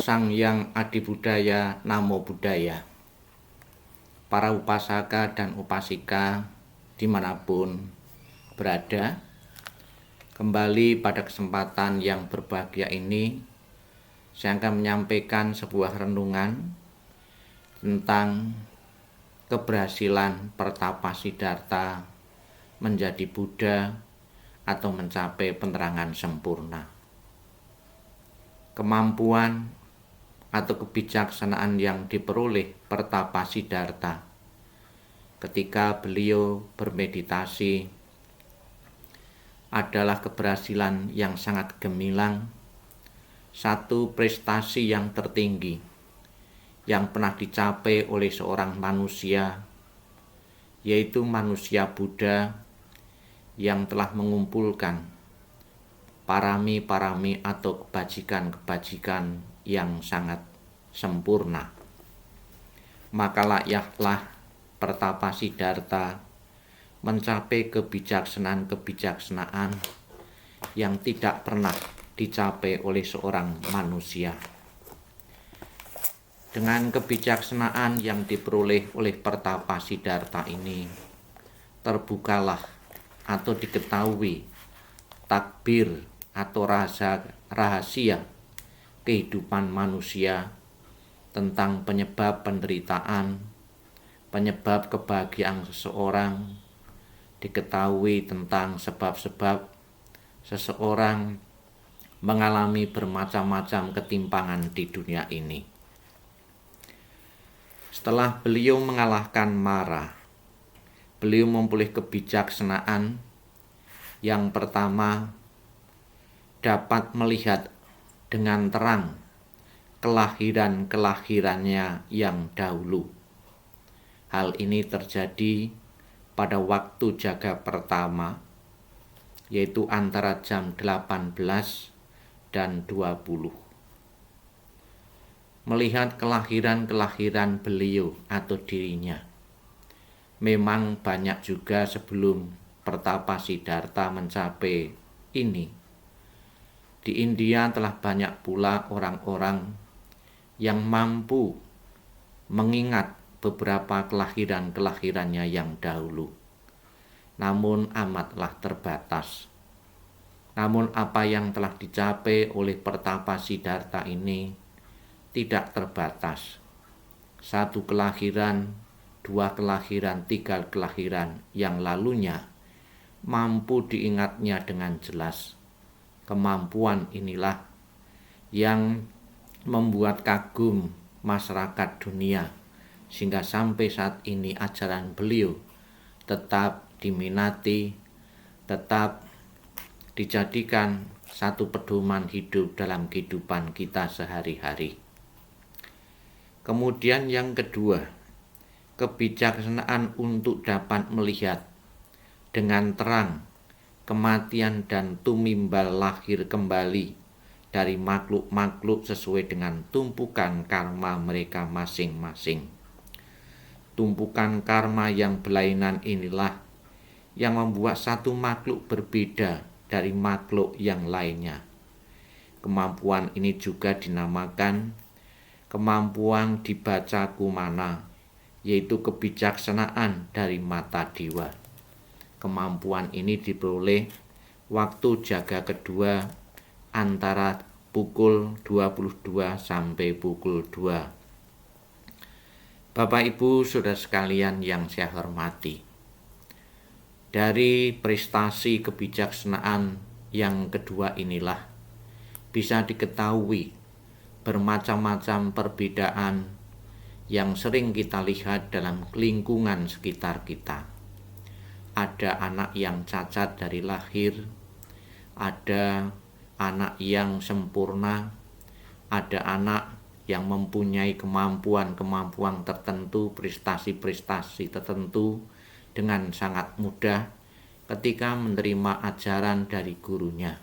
Sang Hyang Adibudaya Namo Buddhaya. Para upasaka dan upasika dimanapun berada, kembali pada kesempatan yang berbahagia ini saya akan menyampaikan sebuah renungan tentang keberhasilan Pertapa Siddhartha menjadi Buddha atau mencapai penerangan sempurna. Kemampuan atau kebijaksanaan yang diperoleh Pertapa Siddhartha ketika beliau bermeditasi adalah keberhasilan yang sangat gemilang, satu prestasi yang tertinggi yang pernah dicapai oleh seorang manusia, yaitu manusia Buddha yang telah mengumpulkan parami-parami atau kebajikan-kebajikan yang sangat sempurna. Maka layaklah Pertapa Siddhartha mencapai kebijaksanaan-kebijaksanaan yang tidak pernah dicapai oleh seorang manusia. Dengan kebijaksanaan yang diperoleh oleh Pertapa Siddhartha ini, terbukalah atau diketahui takbir atau rahasia kehidupan manusia tentang penyebab penderitaan, penyebab kebahagiaan seseorang, diketahui tentang sebab-sebab seseorang mengalami bermacam-macam ketimpangan di dunia ini. Setelah beliau mengalahkan Mara, beliau memperoleh kebijaksanaan. Yang pertama, dapat melihat dengan terang kelahiran-kelahirannya yang dahulu. Hal ini terjadi pada waktu jaga pertama, yaitu antara jam 18 dan 20. Melihat kelahiran-kelahiran beliau atau dirinya. Memang banyak juga sebelum Pertapa Siddhartha mencapai ini. Di India telah banyak pula orang-orang yang mampu mengingat beberapa kelahiran-kelahirannya yang dahulu. Namun amatlah terbatas. Namun apa yang telah dicapai oleh Pertapa Siddhartha ini tidak terbatas. Satu kelahiran, dua kelahiran, tiga kelahiran yang lalunya mampu diingatnya dengan jelas. Kemampuan inilah yang membuat kagum masyarakat dunia, sehingga sampai saat ini ajaran beliau tetap diminati, tetap dijadikan satu pedoman hidup dalam kehidupan kita sehari-hari. Kemudian yang kedua, kebijaksanaan untuk dapat melihat dengan terang kematian dan tumimbal lahir kembali dari makhluk-makhluk sesuai dengan tumpukan karma mereka masing-masing. Tumpukan karma yang berlainan inilah yang membuat satu makhluk berbeda dari makhluk yang lainnya. Kemampuan ini juga dinamakan kemampuan dibaca kumana, yaitu kebijaksanaan dari mata dewa. Kemampuan ini diperoleh waktu jaga kedua antara pukul 22 sampai pukul 2. Bapak Ibu Saudara sekalian yang saya hormati, dari prestasi kebijaksanaan yang kedua inilah bisa diketahui bermacam-macam perbedaan yang sering kita lihat dalam lingkungan sekitar kita. Ada anak yang cacat dari lahir, ada anak yang sempurna, ada anak yang mempunyai kemampuan-kemampuan tertentu, prestasi-prestasi tertentu dengan sangat mudah ketika menerima ajaran dari gurunya.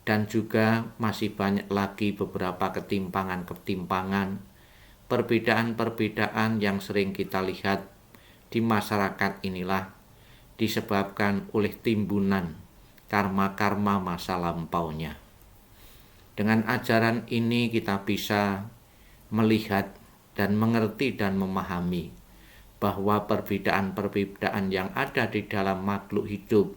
Dan juga masih banyak lagi beberapa ketimpangan-ketimpangan, perbedaan-perbedaan yang sering kita lihat di masyarakat inilah disebabkan oleh timbunan karma-karma masa lampaunya. Dengan ajaran ini kita bisa melihat dan mengerti dan memahami bahwa perbedaan-perbedaan yang ada di dalam makhluk hidup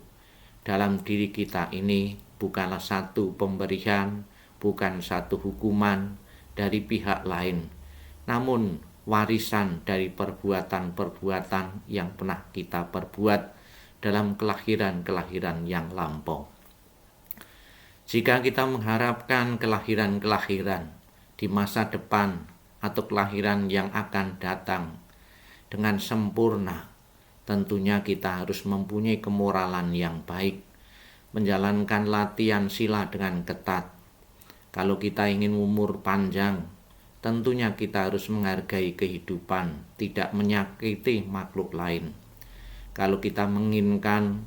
dalam diri kita ini bukanlah satu pemberian, bukan satu hukuman dari pihak lain, namun warisan dari perbuatan-perbuatan yang pernah kita perbuat dalam kelahiran-kelahiran yang lampau. Jika kita mengharapkan kelahiran-kelahiran di masa depan atau kelahiran yang akan datang dengan sempurna, tentunya kita harus mempunyai kemoralan yang baik, menjalankan latihan sila dengan ketat. Kalau kita ingin umur panjang, tentunya kita harus menghargai kehidupan, tidak menyakiti makhluk lain. Kalau kita menginginkan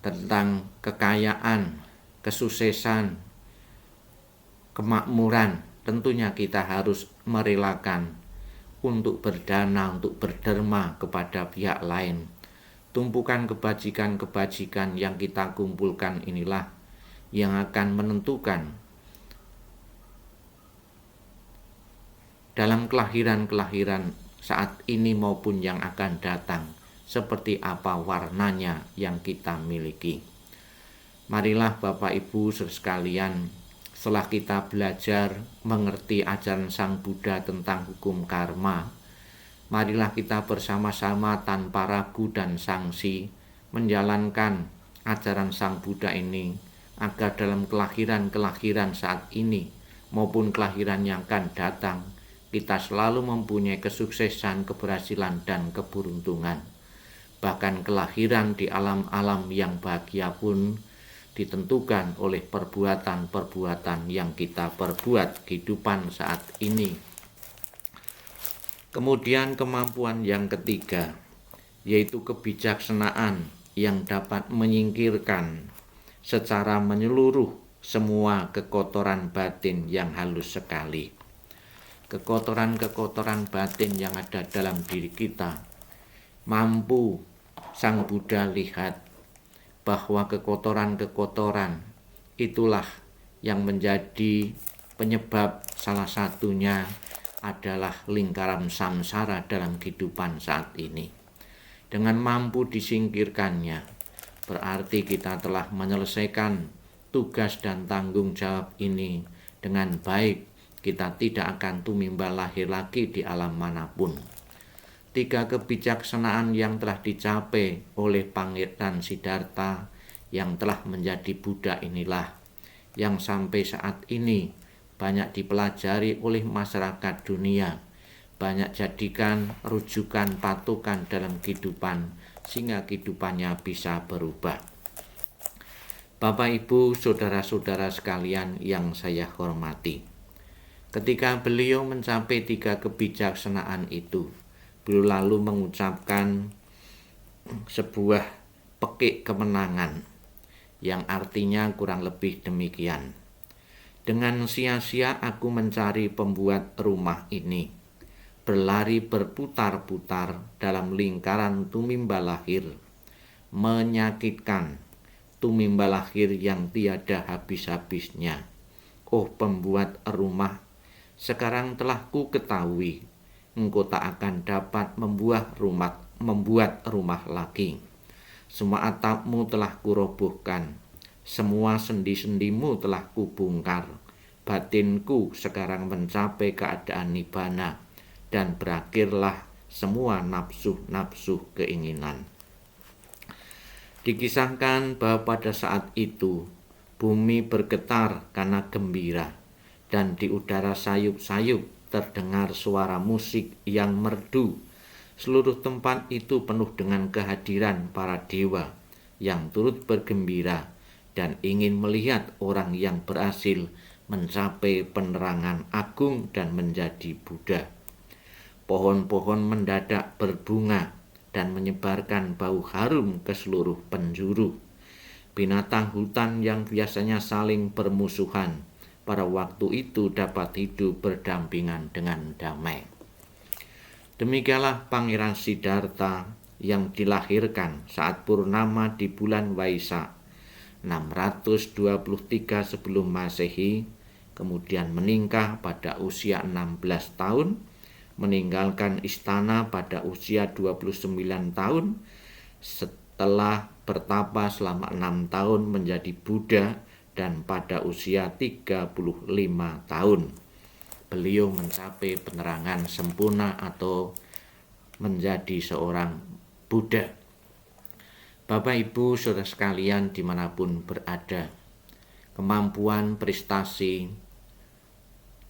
tentang kekayaan, kesuksesan, kemakmuran, tentunya kita harus merelakan untuk berdana, untuk berderma kepada pihak lain. Tumpukan kebajikan-kebajikan yang kita kumpulkan inilah yang akan menentukan dalam kelahiran-kelahiran saat ini maupun yang akan datang, seperti apa warnanya yang kita miliki. Marilah Bapak Ibu sekalian, setelah kita belajar mengerti ajaran Sang Buddha tentang hukum karma, marilah kita bersama-sama tanpa ragu dan sangsi menjalankan ajaran Sang Buddha ini agar dalam kelahiran-kelahiran saat ini maupun kelahiran yang akan datang kita selalu mempunyai kesuksesan, keberhasilan, dan keberuntungan. Bahkan kelahiran di alam-alam yang bahagia pun ditentukan oleh perbuatan-perbuatan yang kita perbuat kehidupan saat ini. Kemudian kemampuan yang ketiga, yaitu kebijaksanaan yang dapat menyingkirkan secara menyeluruh semua kekotoran batin yang halus sekali. Kekotoran-kekotoran batin yang ada dalam diri kita, mampu Sang Buddha lihat bahwa kekotoran-kekotoran itulah yang menjadi penyebab, salah satunya adalah lingkaran samsara dalam kehidupan saat ini. Dengan mampu disingkirkannya, berarti kita telah menyelesaikan tugas dan tanggung jawab ini dengan baik. Kita tidak akan tumimbal lahir lagi di alam manapun. 3 kebijaksanaan yang telah dicapai oleh Pangeran Siddhartha yang telah menjadi Buddha inilah yang sampai saat ini banyak dipelajari oleh masyarakat dunia, banyak jadikan rujukan patokan dalam kehidupan sehingga kehidupannya bisa berubah. Bapak Ibu, saudara-saudara sekalian yang saya hormati, ketika beliau mencapai 3 kebijaksanaan itu, beliau lalu mengucapkan sebuah pekik kemenangan yang artinya kurang lebih demikian. Dengan sia-sia aku mencari pembuat rumah ini, berlari berputar-putar dalam lingkaran tumimbal lahir, menyakitkan tumimbal lahir yang tiada habis-habisnya. Oh pembuat rumah, sekarang telah ku ketahui, engkau tak akan dapat membuat rumah lagi. Semua atapmu telah kurobohkan, semua sendi-sendimu telah kubongkar. Batinku sekarang mencapai keadaan nibbana, dan berakhirlah semua nafsu-nafsu keinginan. Dikisahkan bahwa pada saat itu bumi bergetar karena gembira, dan di udara sayup-sayup terdengar suara musik yang merdu. Seluruh tempat itu penuh dengan kehadiran para dewa yang turut bergembira dan ingin melihat orang yang berhasil mencapai penerangan agung dan menjadi Buddha. Pohon-pohon mendadak berbunga dan menyebarkan bau harum ke seluruh penjuru. Binatang hutan yang biasanya saling bermusuhan pada waktu itu dapat hidup berdampingan dengan damai. Demikianlah Pangeran Siddhartha yang dilahirkan saat purnama di bulan Waisak 623 sebelum Masehi, kemudian meninggal pada usia 16 tahun, meninggalkan istana pada usia 29 tahun, setelah bertapa selama 6 tahun menjadi Buddha, dan pada usia 35 tahun beliau mencapai penerangan sempurna atau menjadi seorang Buddha. Bapak Ibu saudara sekalian dimanapun berada, kemampuan prestasi,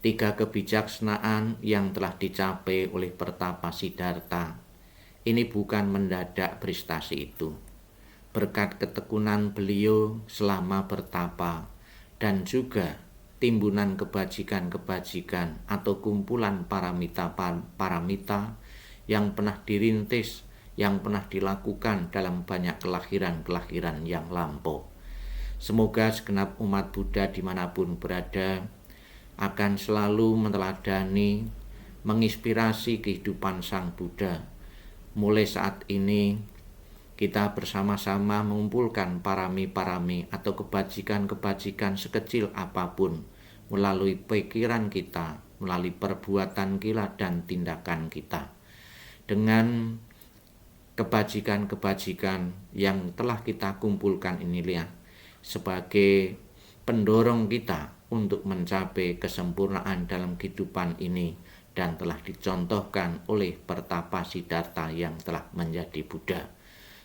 3 kebijaksanaan yang telah dicapai oleh Pertapa Siddhartha ini bukan mendadak prestasi itu. Berkat ketekunan beliau selama bertapa dan juga timbunan kebajikan-kebajikan atau kumpulan paramita yang pernah dirintis, yang pernah dilakukan dalam banyak kelahiran-kelahiran yang lampau. Semoga segenap umat Buddha dimanapun berada akan selalu meneladani, menginspirasi kehidupan Sang Buddha. Mulai saat ini kita bersama-sama mengumpulkan parami-parami atau kebajikan-kebajikan sekecil apapun melalui pikiran kita, melalui perbuatan kita dan tindakan kita. Dengan kebajikan-kebajikan yang telah kita kumpulkan inilah sebagai pendorong kita untuk mencapai kesempurnaan dalam kehidupan ini dan telah dicontohkan oleh Pertapa Siddhartha yang telah menjadi Buddha.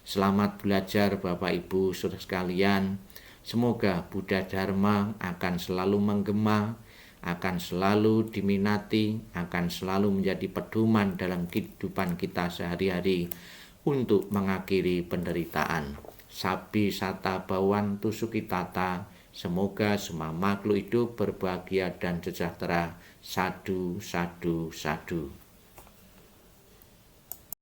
Selamat belajar Bapak Ibu saudara sekalian. Semoga Buddha Dharma akan selalu menggema, akan selalu diminati, akan selalu menjadi pedoman dalam kehidupan kita sehari-hari untuk mengakhiri penderitaan. Sabi sata bawan tusukitata. Semoga semua makhluk hidup berbahagia dan sejahtera. Sadu, sadu, sadu.